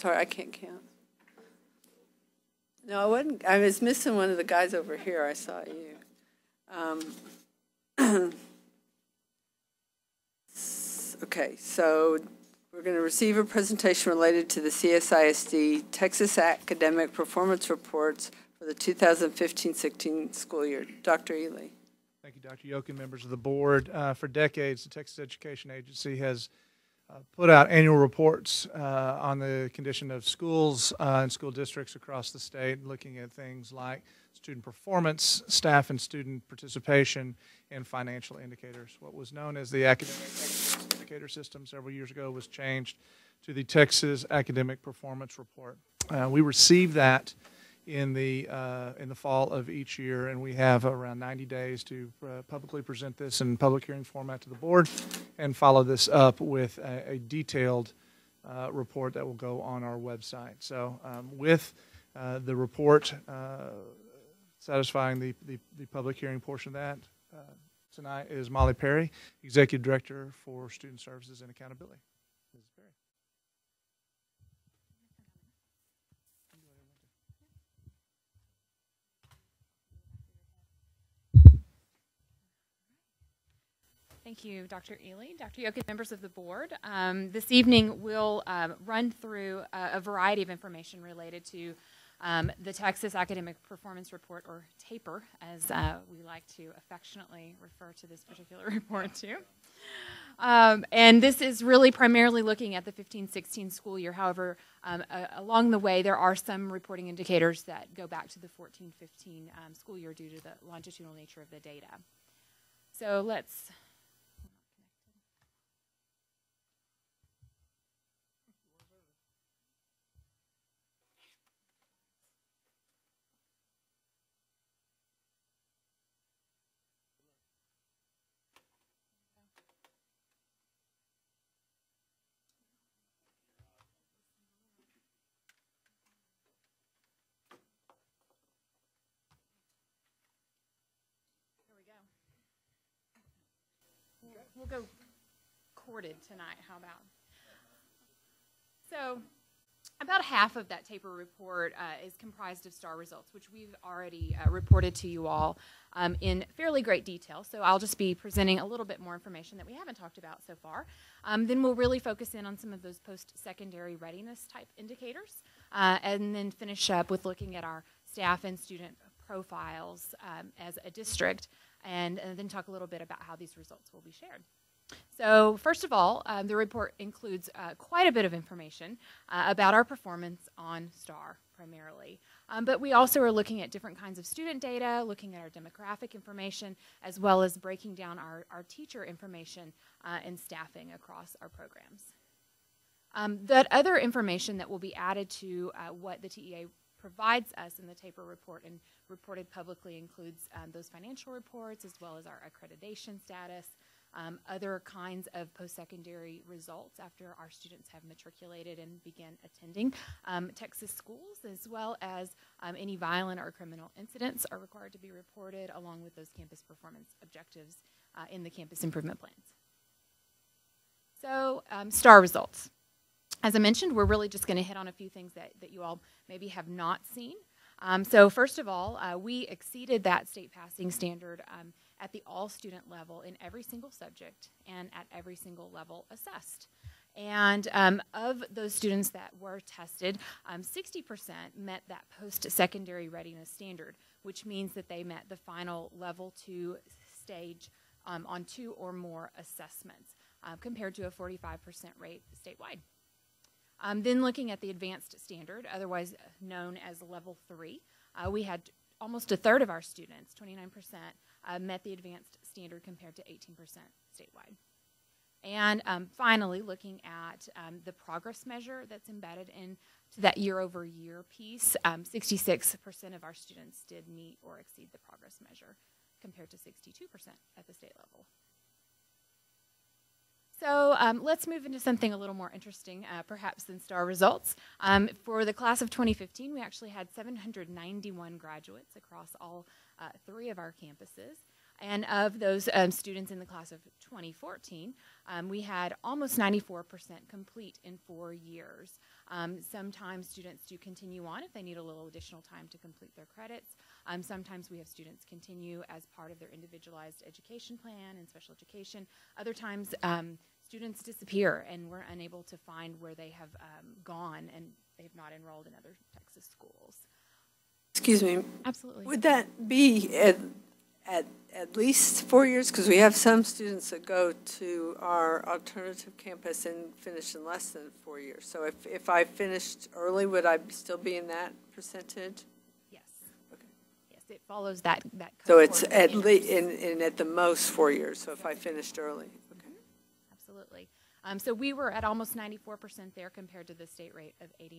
Sorry, I can't count. No, I wasn't. I was missing one of the guys over here. I saw you. Okay, so we're going to receive a presentation related to the CSISD Texas Academic Performance Reports for the 2015-16 school year. Dr. Ely. Thank you, Dr. Yokin, members of the board. For decades, the Texas Education Agency has put out annual reports on the condition of schools and school districts across the state, looking at things like student performance, staff and student participation, and financial indicators. What was known as the Academic Indicator System several years ago was changed to the Texas Academic Performance Report. We receive that in the fall of each year, and we have around 90 days to publicly present this in public hearing format to the board and follow this up with a detailed report that will go on our website. So with the report satisfying the public hearing portion of that, tonight is Molly Perry, Executive Director for Student Services and Accountability. Ms. Perry. Thank you, Dr. Ely. Dr. Yokin, members of the board. This evening we'll run through a variety of information related to the Texas Academic Performance Report, or TAPR, as we like to affectionately refer to this particular report too. And this is really primarily looking at the 15-16 school year. However, along the way, there are some reporting indicators that go back to the 14-15 school year due to the longitudinal nature of the data. So let's... We'll go corded tonight. How about? So about half of that TAPR report is comprised of STAR results, which we've already reported to you all in fairly great detail. So I'll just be presenting a little bit more information that we haven't talked about so far. Then we'll really focus in on some of those post-secondary readiness type indicators, and then finish up with looking at our staff and student profiles as a district, and then talk a little bit about how these results will be shared. So first of all, the report includes quite a bit of information about our performance on STAR primarily. But we also are looking at different kinds of student data, looking at our demographic information, as well as breaking down our teacher information and staffing across our programs. That other information that will be added to what the TEA provides us in the TAPR report and reported publicly includes those financial reports, as well as our accreditation status, other kinds of post-secondary results after our students have matriculated and begin attending Texas schools, as well as any violent or criminal incidents are required to be reported, along with those campus performance objectives in the campus improvement plans. So, STAR results. As I mentioned, we're really just going to hit on a few things that you all maybe have not seen. So first of all, we exceeded that state passing standard at the all-student level in every single subject and at every single level assessed. And of those students that were tested, 60% met that post-secondary readiness standard, which means that they met the final level 2 stage on 2 or more assessments, compared to a 45% rate statewide. Then looking at the advanced standard, otherwise known as level 3, we had almost a third of our students, 29%, met the advanced standard compared to 18% statewide. And finally, looking at the progress measure that's embedded into that year-over-year piece, 66% of our students did meet or exceed the progress measure compared to 62% at the state level. So let's move into something a little more interesting, perhaps, than STAR results. For the class of 2015, we actually had 791 graduates across all 3 of our campuses. And of those students in the class of 2014, we had almost 94% complete in 4 years. Sometimes students do continue on if they need a little additional time to complete their credits. Sometimes we have students continue as part of their individualized education plan and special education. Other times students disappear and we're unable to find where they have gone and they have not enrolled in other Texas schools. Excuse me. Absolutely. Would that be at least 4 years? Because we have some students that go to our alternative campus and finish in less than 4 years. So if I finished early, would I still be in that percentage? Yes. Okay. Yes, it follows that. So it's at least at the most 4 years. So if I finished early. Okay. Mm-hmm. Absolutely. So we were at almost 94% there compared to the state rate of 89%.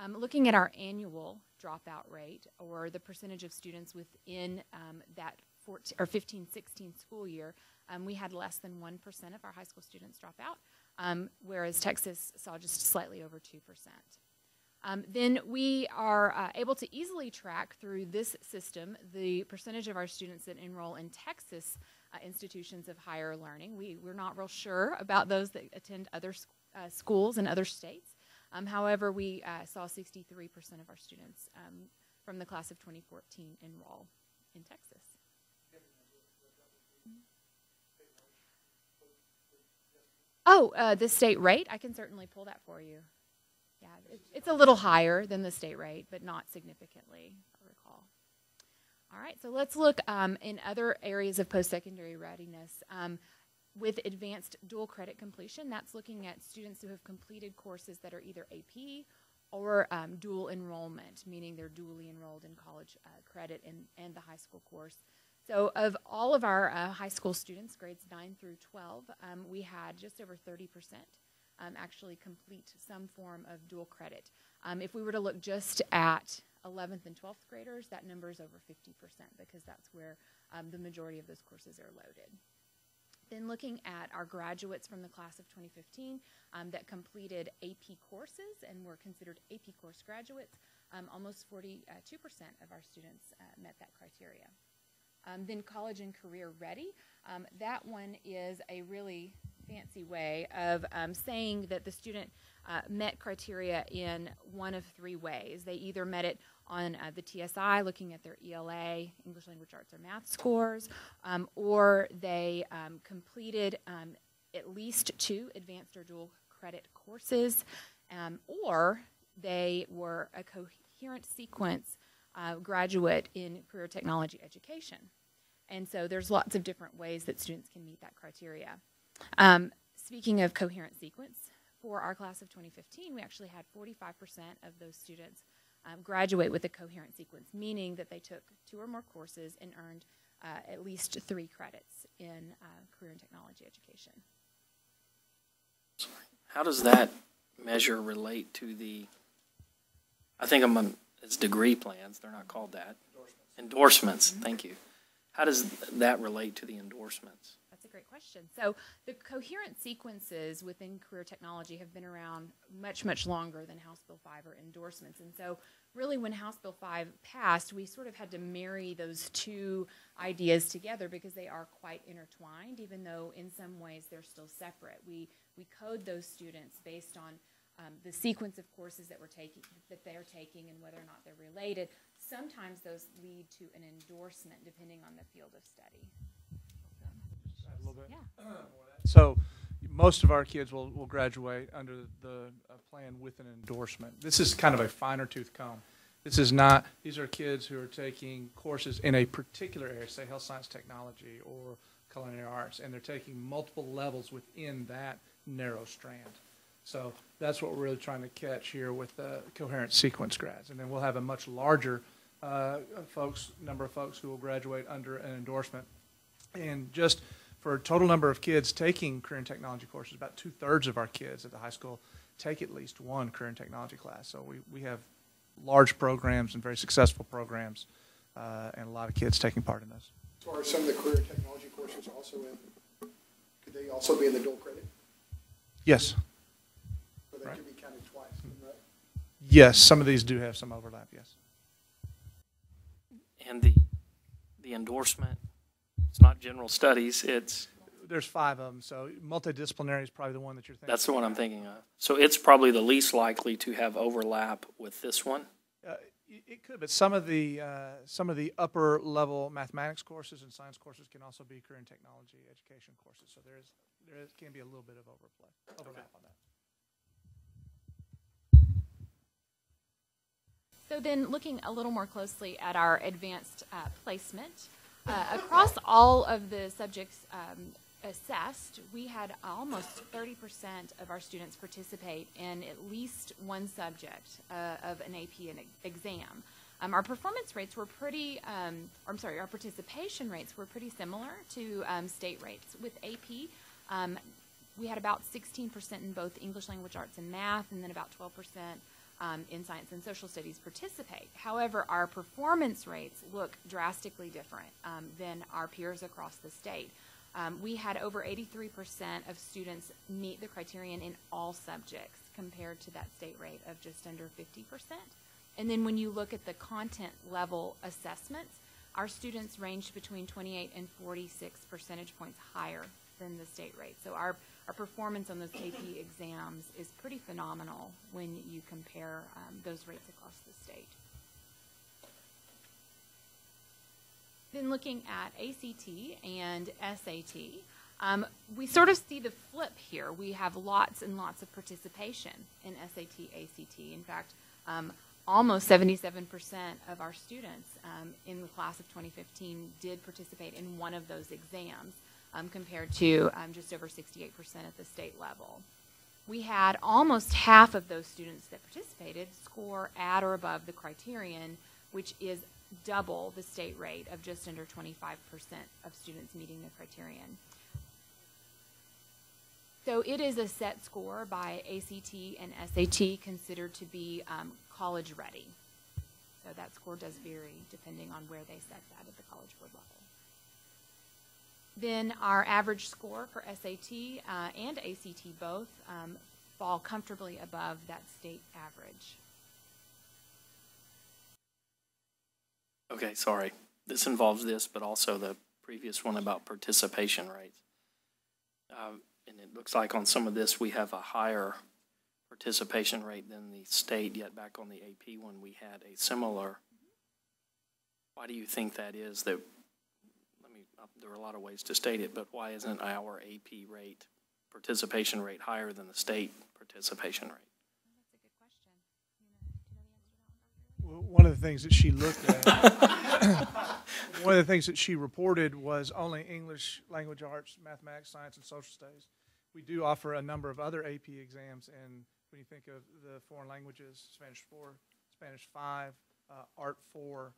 Looking at our annual dropout rate, or the percentage of students within that 15-16 school year, we had less than 1% of our high school students drop out, whereas Texas saw just slightly over 2%. Then we are able to easily track through this system the percentage of our students that enroll in Texas institutions of higher learning. We're not real sure about those that attend other schools in other states. However, we saw 63% of our students from the class of 2014 enroll in Texas. Oh, the state rate? I can certainly pull that for you. Yeah, it's a little higher than the state rate, but not significantly, I recall. All right, so let's look in other areas of post-secondary readiness. With advanced dual credit completion, that's looking at students who have completed courses that are either AP or dual enrollment, meaning they're dually enrolled in college credit and the high school course. So of all of our high school students, grades 9 through 12, we had just over 30% actually complete some form of dual credit. If we were to look just at 11th and 12th graders, that number is over 50% because that's where the majority of those courses are loaded. Then looking at our graduates from the class of 2015 that completed AP courses and were considered AP course graduates, almost 42% of our students met that criteria. Then college and career ready, that one is a really fancy way of saying that the student met criteria in one of 3 ways. They either met it on the TSI, looking at their ELA, English Language Arts or Math scores, or they completed at least 2 advanced or dual credit courses, or they were a coherent sequence graduate in career technology education. And so there's lots of different ways that students can meet that criteria. Speaking of coherent sequence, for our class of 2015, we actually had 45% of those students graduate with a coherent sequence, meaning that they took 2 or more courses and earned at least 3 credits in career and technology education. How does that measure relate to the, I think it's degree plans, they're not called that. Endorsements, thank you. How does that relate to the endorsements? That's a great question. So the coherent sequences within career technology have been around much, much longer than House Bill 5 or endorsements. And so really when House Bill 5 passed, we sort of had to marry those 2 ideas together because they are quite intertwined, even though in some ways they're still separate. We code those students based on the sequence of courses that they're taking and whether or not they're related. Sometimes those lead to an endorsement depending on the field of study. A little bit. Yeah. So most of our kids will graduate under the plan with an endorsement. This is kind of a finer tooth comb. This is not, these are kids who are taking courses in a particular area, say health science technology or culinary arts, and they're taking multiple levels within that narrow strand. So that's what we're really trying to catch here with the coherent sequence grads. And then we'll have a much larger number of folks who will graduate under an endorsement. And just for a total number of kids taking career and technology courses, about 2/3 of our kids at the high school take at least one career and technology class. So we have large programs and very successful programs and a lot of kids taking part in those. So are some of the career technology courses also could they also be in the dual credit? Yes. So they could be counted twice, right? Yes, some of these do have some overlap, yes. And the the endorsement, it's not general studies, it's, There's 5 of them, so multidisciplinary is probably the one that you're thinking. that's the one I'm thinking of. So it's probably the least likely to have overlap with this one? It could, but some of the upper level mathematics courses and science courses can also be career and technology education courses. So there can be a little bit of overlap on that. So then looking a little more closely at our advanced placement, across all of the subjects assessed, we had almost 30% of our students participate in at least one subject of an AP exam. Our performance rates were pretty, our participation rates were pretty similar to state rates. With AP, we had about 16% in both English language arts and math, and then about 12% in science and social studies participate. However, our performance rates look drastically different than our peers across the state. We had over 83% of students meet the criterion in all subjects compared to that state rate of just under 50%. And then when you look at the content level assessments, our students ranged between 28 and 46 percentage points higher than the state rate. So our performance on those AP exams is pretty phenomenal when you compare those rates across the state. Then looking at ACT and SAT, we sort of see the flip here. We have lots and lots of participation in SAT, ACT. In fact, almost 77% of our students in the class of 2015 did participate in one of those exams, compared to just over 68% at the state level. We had almost half of those students that participated score at or above the criterion, which is double the state rate of just under 25% of students meeting the criterion. So it is a set score by ACT and SAT considered to be college ready. So that score does vary depending on where they set that at the College Board level. Then our average score for SAT and ACT both fall comfortably above that state average. Okay, sorry. This involves this, but also the previous one about participation rates. And it looks like on some of this we have a higher participation rate than the state, yet back on the AP one we had a similar. Why do you think that is? That, there are a lot of ways to state it, but why isn't our AP rate, participation rate, higher than the state participation rate? That's a good question. Do you know the answer to that one, Dr. Lee? Well, one of the things that she looked at, one of the things that she reported was only English, language arts, mathematics, science, and social studies. We do offer a number of other AP exams, and when you think of the foreign languages, Spanish 4, Spanish 5, Art 4,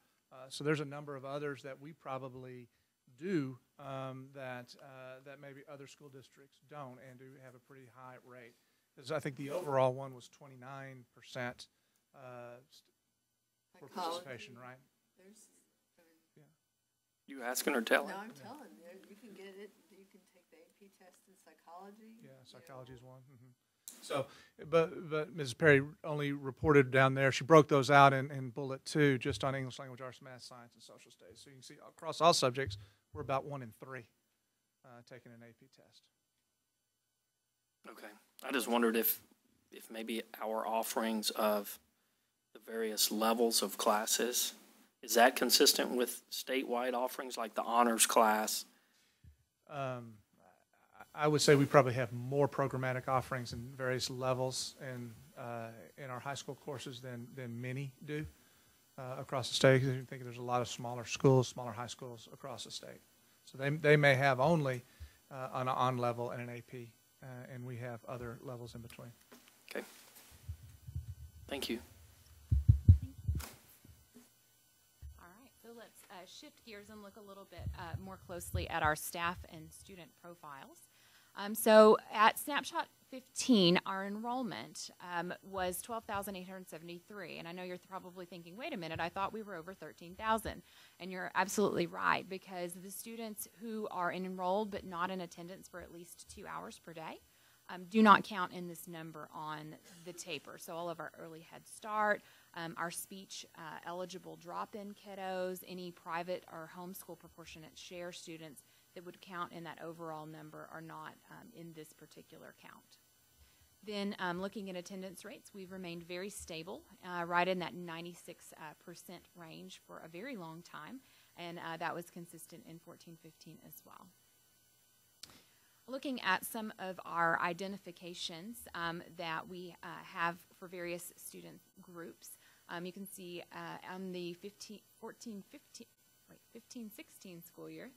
so there's a number of others that we probably do that maybe other school districts don't, and do have a pretty high rate. Because I think the overall one was 29% for participation, right? Yeah. You asking or telling? No, I'm telling you. You can get it. You can take the AP test in psychology. Yeah, psychology is one. Mm-hmm. So, but Mrs. Perry only reported down there. She broke those out in bullet 2, just on English language arts, math, science, and social studies. So you can see across all subjects, we're about 1 in 3 taking an AP test. Okay. I just wondered if maybe our offerings of the various levels of classes, is that consistent with statewide offerings like the honors class? I would say we probably have more programmatic offerings in various levels in our high school courses than many do across the state. Because you think there's a lot of smaller schools, smaller high schools across the state. So they may have only an on level and an AP, and we have other levels in between. Okay. Thank you. All right, so let's shift gears and look a little bit more closely at our staff and student profiles. So at Snapshot 15, our enrollment was 12,873. And I know you're probably thinking, wait a minute, I thought we were over 13,000. And you're absolutely right, because the students who are enrolled but not in attendance for at least 2 hours per day do not count in this number on the TAPR. So all of our early Head Start, our speech eligible drop-in kiddos, any private or homeschool proportionate share students that would count in that overall number are not in this particular count. Then looking at attendance rates, we've remained very stable, right in that 96% range for a very long time, and that was consistent in 14-15 as well. Looking at some of our identifications that we have for various student groups, you can see on the 15-16 school year,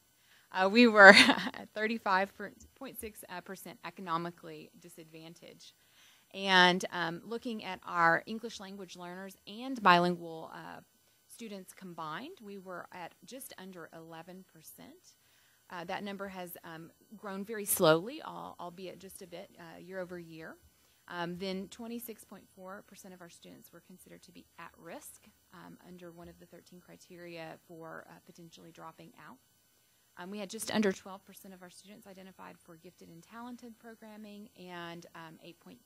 we were at 35.6% economically disadvantaged. And looking at our English language learners and bilingual students combined, we were at just under 11%. That number has grown very slowly, albeit just a bit year over year. Then 26.4% of our students were considered to be at risk under one of the 13 criteria for potentially dropping out. We had just under 12% of our students identified for gifted and talented programming and 8.3%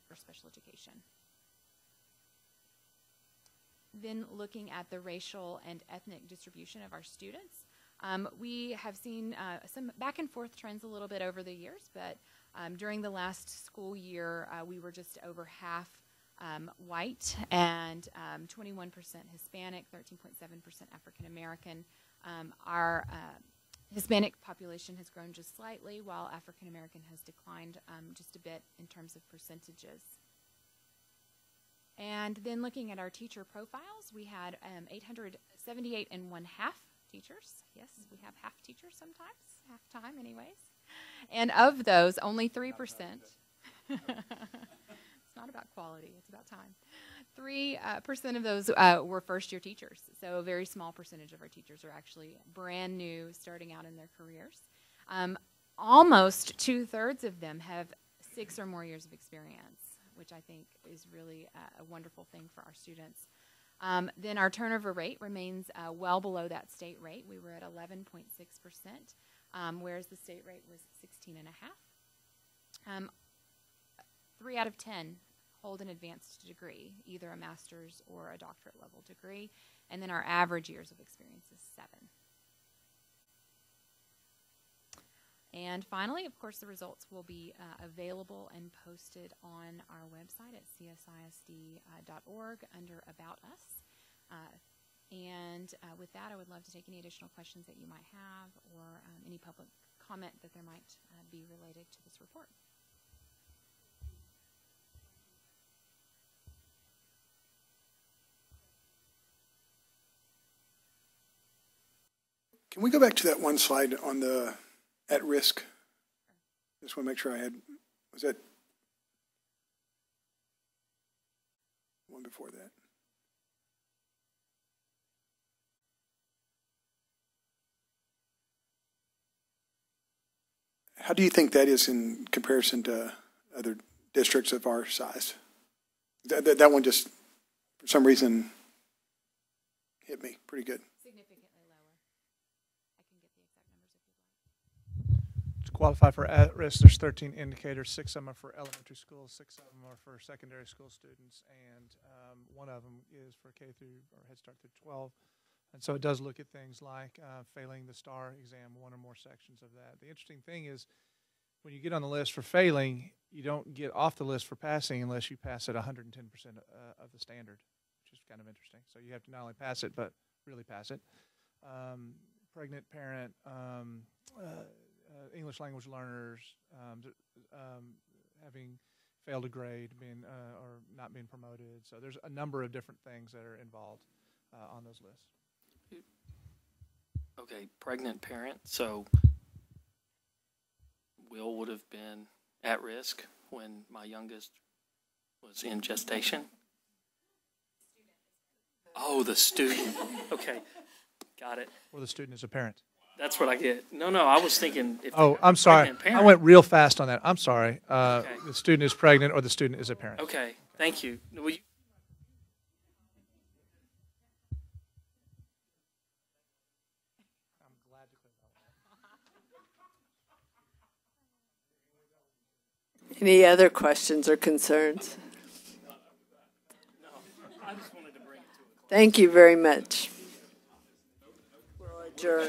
for special education. Then looking at the racial and ethnic distribution of our students, we have seen some back and forth trends a little bit over the years, but during the last school year, we were just over half white and 21% Hispanic, 13.7% African American. Our Hispanic population has grown just slightly, while African American has declined just a bit in terms of percentages. And then looking at our teacher profiles, we had 878 and 1/2 teachers. Yes, we have half teachers sometimes, half time anyways. And of those, only 3%. It's not about quality, it's about time. 3% of those were first-year teachers, so a very small percentage of our teachers are actually brand new, starting out in their careers. Almost 2/3 of them have 6 or more years of experience, which I think is really a wonderful thing for our students. Then our turnover rate remains well below that state rate. We were at 11.6%, whereas the state rate was 16.5%. 3 out of 10 hold an advanced degree, either a master's or a doctorate level degree, and then our average years of experience is 7. And finally, of course, the results will be available and posted on our website at csisd.org under About Us. With that, I would love to take any additional questions that you might have or any public comment that there might be related to this report. Can we go back to that one slide on the at risk? Just want to make sure I had, was that one before that? How do you think that is in comparison to other districts of our size? That one just, for some reason, hit me pretty good. Significantly lower. I can get the exact numbers if you'd like. To qualify for at-risk, there's 13 indicators. 6 of them are for elementary schools, 6 of them are for secondary school students, and one of them is for K through or Head Start through 12. And so it does look at things like failing the STAR exam, 1 or more sections of that. The interesting thing is when you get on the list for failing, you don't get off the list for passing unless you pass at 110% of the standard, which is kind of interesting. So you have to not only pass it, but really pass it. Pregnant parent, English language learners, having failed a grade, or not being promoted. So there's a number of different things that are involved on those lists. Okay, pregnant parent. So Will would have been at risk when my youngest was in gestation. Oh, the student. Okay, got it. Or the student is a parent. That's what I get. No, I was thinking. If I'm sorry. I went real fast on that. I'm sorry. Okay. The student is pregnant or the student is a parent. Okay, thank you. Will you? Any other questions or concerns? No, I just wanted Thank you very much. We'll adjourn.